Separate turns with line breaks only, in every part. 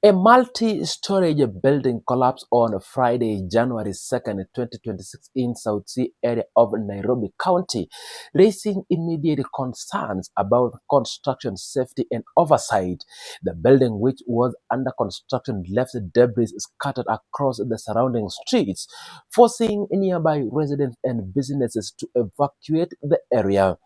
A multi-storage building collapsed on Friday, January 2nd, 2026 in South Sea area of Nairobi County, raising immediate concerns about construction safety and oversight. The building, which was under construction, left debris scattered across the surrounding streets, forcing nearby residents and businesses to evacuate the area.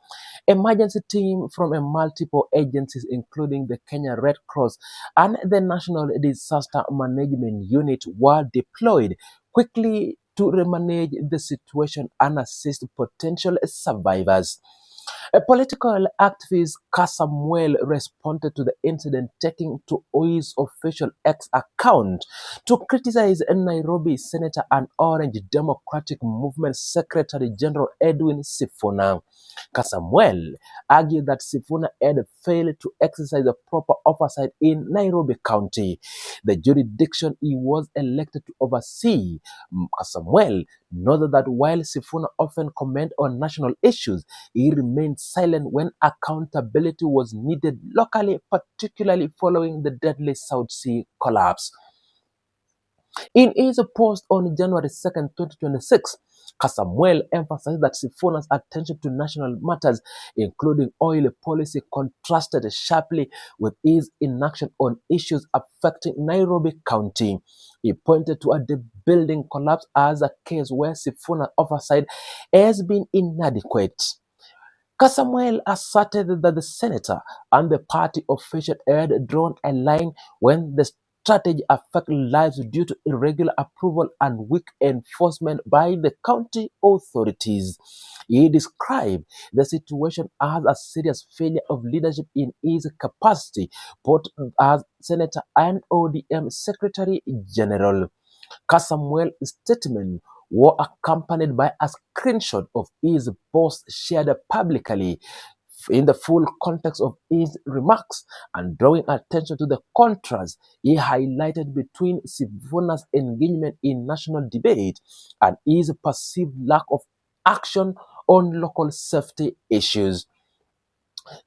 Emergency team from multiple agencies, including the Kenya Red Cross and the National Disaster Management Unit, were deployed quickly to manage the situation and assist potential survivors. A political activist, Kasmuel, responded to the incident, taking to his official X account to criticize Nairobi Senator and Orange Democratic Movement Secretary General Edwin Sifuna. Kasmuel argued that Sifuna had failed to exercise a proper oversight in Nairobi County, the jurisdiction he was elected to oversee. Kasmuel noted that while Sifuna often commented on national issues, he remained silent when accountability was needed locally, particularly following the deadly South Sea collapse. In his post on January 2nd, 2026, Kasmuel emphasized that Sifuna's attention to national matters, including oil policy, contrasted sharply with his inaction on issues affecting Nairobi County. He pointed to the building collapse as a case where Sifuna's oversight has been inadequate. Kasmuel asserted that the senator and the party official had drawn a line when the strategy affected lives due to irregular approval and weak enforcement by the county authorities. He described the situation as a serious failure of leadership in his capacity, both as senator and ODM secretary general. Kasmuel's statement were accompanied by a screenshot of his post shared publicly in the full context of his remarks, and drawing attention to the contrast he highlighted between Sifuna's engagement in national debate and his perceived lack of action on local safety issues.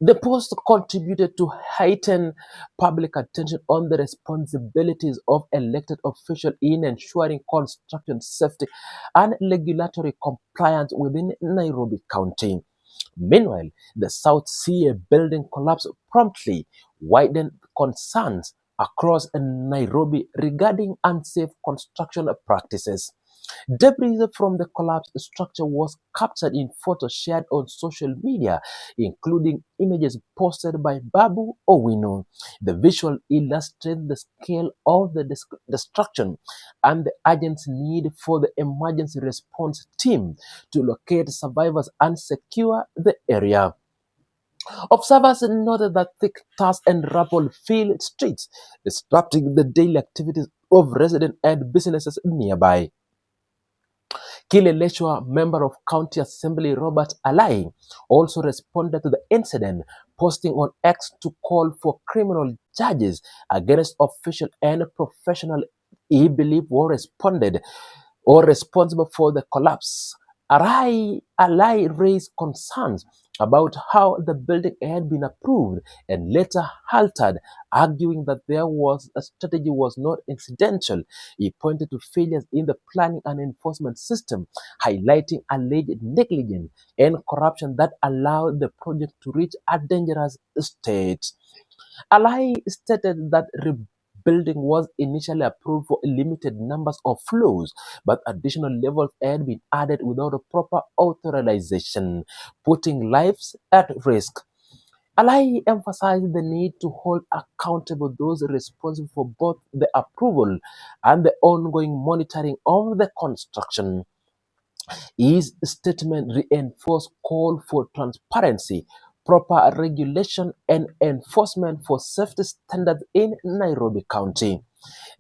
The post contributed to heighten public attention on the responsibilities of elected officials in ensuring construction safety and regulatory compliance within Nairobi County. Meanwhile, the South Sea building collapse promptly widened concerns across Nairobi regarding unsafe construction practices. Debris from the collapsed structure was captured in photos shared on social media, including images posted by Babu Owino. The visual illustrates the scale of the destruction and the urgent need for the emergency response team to locate survivors and secure the area. Observers noted that thick dust and rubble filled streets, disrupting the daily activities of residents and businesses nearby. Kileleshwa member of County Assembly Robert Alai also responded to the incident, posting on X to call for criminal charges against official and professional he believed were responded or responsible for the collapse. Alai raised concerns about how the building had been approved and later halted, arguing that there was a strategy was not incidental. He pointed to failures in the planning and enforcement system, highlighting alleged negligence and corruption that allowed the project to reach a dangerous state. Alai stated that rebuilding was initially approved for limited numbers of floors, but additional levels had been added without a proper authorization, putting lives at risk. Alai emphasized the need to hold accountable those responsible for both the approval and the ongoing monitoring of the construction. His statement reinforced call for transparency, proper regulation, and enforcement for safety standards in Nairobi County.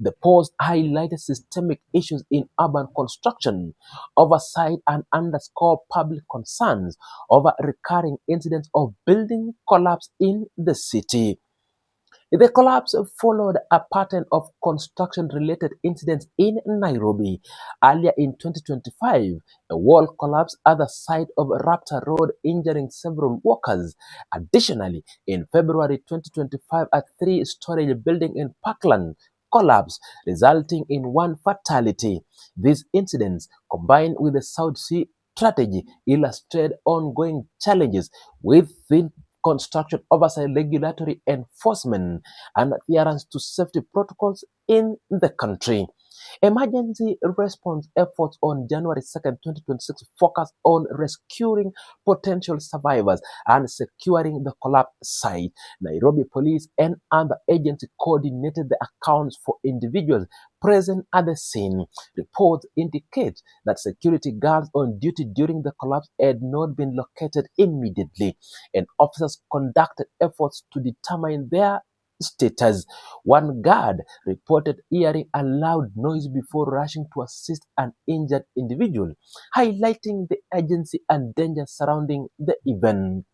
The post highlighted systemic issues in urban construction, oversight, and underscored public concerns over recurring incidents of building collapse in the city. The collapse followed a pattern of construction-related incidents in Nairobi. Earlier in 2025, a wall collapsed at the site of Raptor Road, injuring several workers. Additionally, in February 2025, a three-story building in Parkland collapsed, resulting in one fatality. These incidents, combined with the South Sea strategy, illustrate ongoing challenges within construction oversight, regulatory enforcement, and adherence to safety protocols in the country. Emergency response efforts on January 2nd, 2026 focused on rescuing potential survivors and securing the collapse site. Nairobi police and other agencies coordinated the accounts for individuals present at the scene. Reports indicate that security guards on duty during the collapse had not been located immediately, and officers conducted efforts to determine their status. One guard reported hearing a loud noise before rushing to assist an injured individual, highlighting the urgency and danger surrounding the event.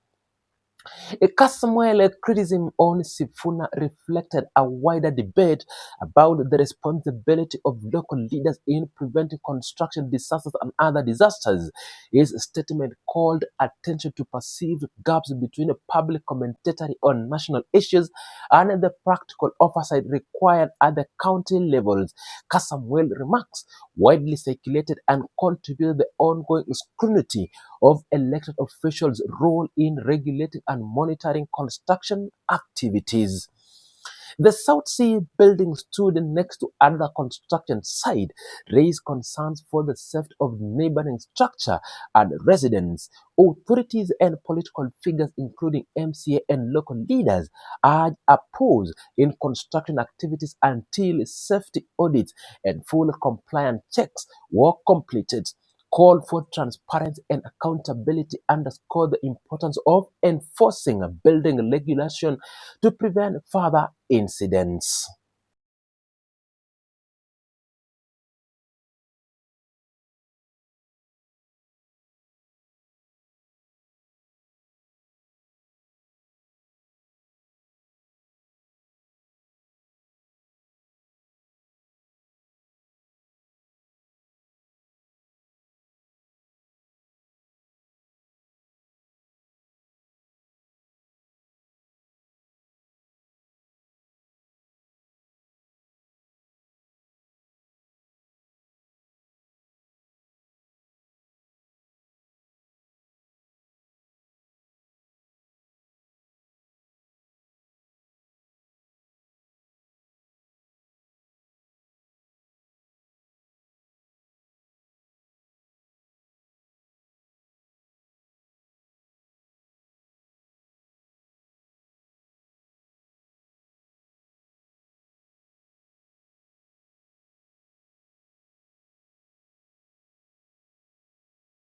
Kasmuel criticism on Sifuna reflected a wider debate about the responsibility of local leaders in preventing construction disasters and other disasters. His statement called attention to perceived gaps between a public commentary on national issues and the practical oversight required at the county levels. Kasmuel remarks widely circulated and contributed the ongoing scrutiny of elected officials' role in regulating and monitoring construction activities. The South Sea building stood next to another construction site, raised concerns for the safety of neighboring structure and residents. Authorities and political figures, including MCA and local leaders, urged a pause in construction activities until safety audits and full compliance checks were completed. Call for transparency and accountability underscore the importance of enforcing building regulation to prevent further incidents.